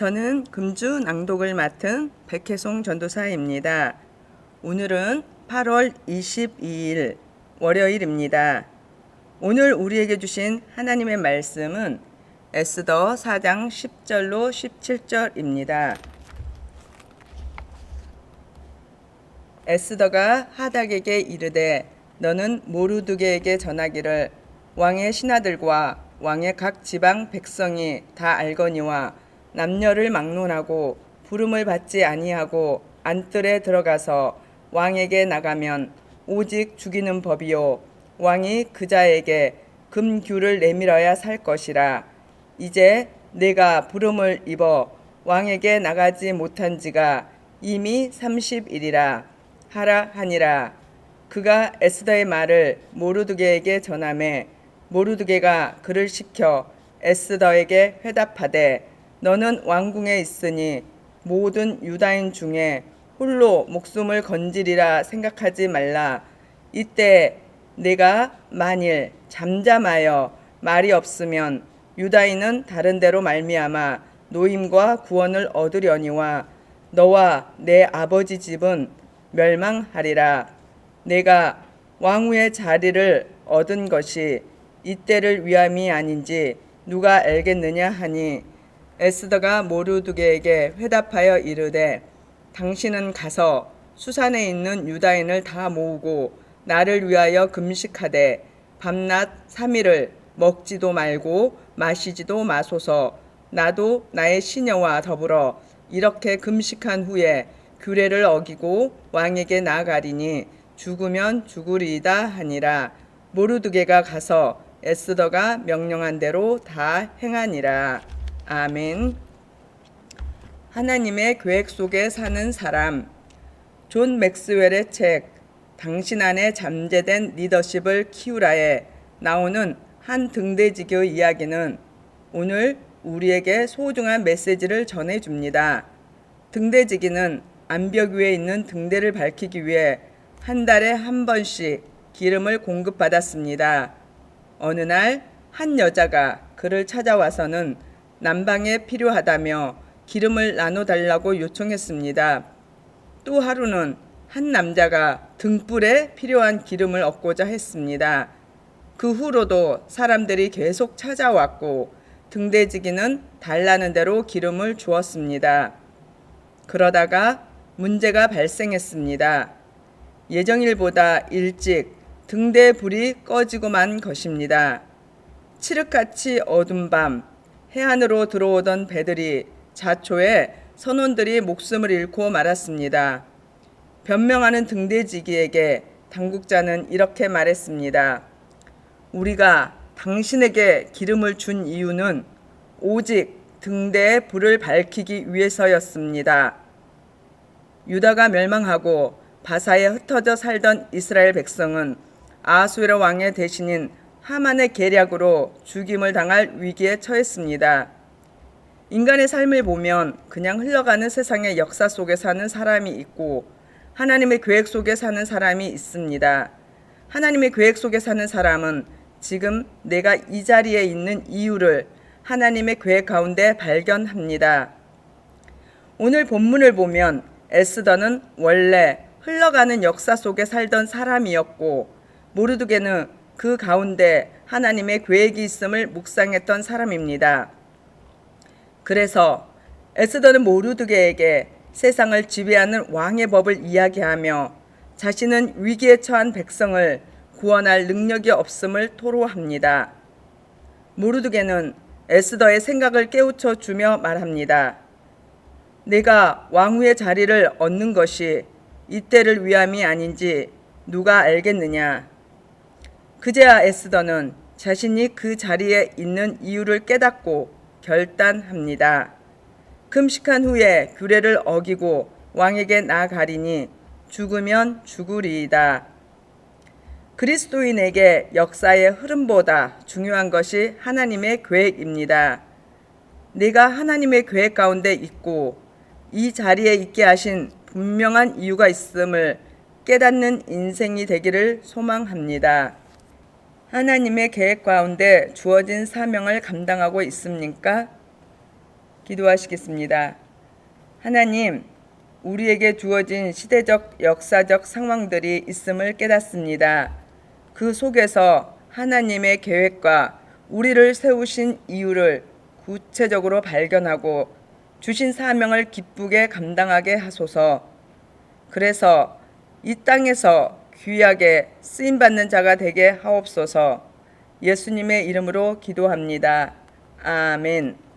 저는 금주 낭독을 맡은 백혜송 전도사입니다. 오늘은 8월 22일 월요일입니다. 오늘 우리에게 주신 하나님의 말씀은 에스더 4장 10절로 17절입니다. 에스더가 하닥에게 이르되 너는 모르드게에게 전하기를 왕의 신하들과 왕의 각 지방 백성이 다 알거니와 남녀를 막론하고 부름을 받지 아니하고 안뜰에 들어가서 왕에게 나가면 오직 죽이는 법이요 왕이 그자에게 금규를 내밀어야 살 것이라. 이제 내가 부름을 입어 왕에게 나가지 못한 지가 이미 30일이라 하라 하니라. 그가 에스더의 말을 모르드게에게 전하매 모르드게가 그를 시켜 에스더에게 회답하되 너는 왕궁에 있으니 모든 유다인 중에 홀로 목숨을 건지리라 생각하지 말라. 이때 내가 만일 잠잠하여 말이 없으면 유다인은 다른 데로 말미암아 노임과 구원을 얻으려니와 너와 내 아버지 집은 멸망하리라. 내가 왕후의 자리를 얻은 것이 이때를 위함이 아닌지 누가 알겠느냐 하니 에스더가 모르드게에게 회답하여 이르되 당신은 가서 수산에 있는 유다인을 다 모으고 나를 위하여 금식하되 밤낮 3일을 먹지도 말고 마시지도 마소서. 나도 나의 시녀와 더불어 이렇게 금식한 후에 규례를 어기고 왕에게 나아가리니 죽으면 죽으리이다 하니라. 모르드게가 가서 에스더가 명령한 대로 다 행하니라. 아멘. 하나님의 계획 속에 사는 사람. 존 맥스웰의 책 당신 안에 잠재된 리더십을 키우라에 나오는 한 등대지교 이야기는 오늘 우리에게 소중한 메시지를 전해줍니다. 등대지기는 암벽 위에 있는 등대를 밝히기 위해 한 달에 한 번씩 기름을 공급받았습니다. 어느 날 한 여자가 그를 찾아와서는 난방에 필요하다며 기름을 나눠달라고 요청했습니다. 또 하루는 한 남자가 등불에 필요한 기름을 얻고자 했습니다. 그 후로도 사람들이 계속 찾아왔고 등대지기는 달라는 대로 기름을 주었습니다. 그러다가 문제가 발생했습니다. 예정일보다 일찍 등대 불이 꺼지고 만 것입니다. 칠흑같이 어두운 밤 해안으로 들어오던 배들이 자초에 선원들이 목숨을 잃고 말았습니다. 변명하는 등대지기에게 당국자는 이렇게 말했습니다. 우리가 당신에게 기름을 준 이유는 오직 등대의 불을 밝히기 위해서였습니다. 유다가 멸망하고 바사에 흩어져 살던 이스라엘 백성은 아하수에로 왕의 대신인 하만의 계략으로 죽임을 당할 위기에 처했습니다. 인간의 삶을 보면 그냥 흘러가는 세상의 역사 속에 사는 사람이 있고 하나님의 계획 속에 사는 사람이 있습니다. 하나님의 계획 속에 사는 사람은 지금 내가 이 자리에 있는 이유를 하나님의 계획 가운데 발견합니다. 오늘 본문을 보면 에스더는 원래 흘러가는 역사 속에 살던 사람이었고 모르드게는 그 가운데 하나님의 계획이 있음을 묵상했던 사람입니다. 그래서 에스더는 모르드게에게 세상을 지배하는 왕의 법을 이야기하며 자신은 위기에 처한 백성을 구원할 능력이 없음을 토로합니다. 모르드게는 에스더의 생각을 깨우쳐 주며 말합니다. 내가 왕후의 자리를 얻는 것이 이때를 위함이 아닌지 누가 알겠느냐. 그제야 에스더는 자신이 그 자리에 있는 이유를 깨닫고 결단합니다. 금식한 후에 규례를 어기고 왕에게 나아가리니 죽으면 죽으리이다. 그리스도인에게 역사의 흐름보다 중요한 것이 하나님의 계획입니다. 내가 하나님의 계획 가운데 있고 이 자리에 있게 하신 분명한 이유가 있음을 깨닫는 인생이 되기를 소망합니다. 하나님의 계획 가운데 주어진 사명을 감당하고 있습니까? 기도하시겠습니다. 하나님, 우리에게 주어진 시대적, 역사적 상황들이 있음을 깨닫습니다. 그 속에서 하나님의 계획과 우리를 세우신 이유를 구체적으로 발견하고 주신 사명을 기쁘게 감당하게 하소서. 그래서 이 땅에서 귀하게 쓰임받는 자가 되게 하옵소서. 예수님의 이름으로 기도합니다. 아멘.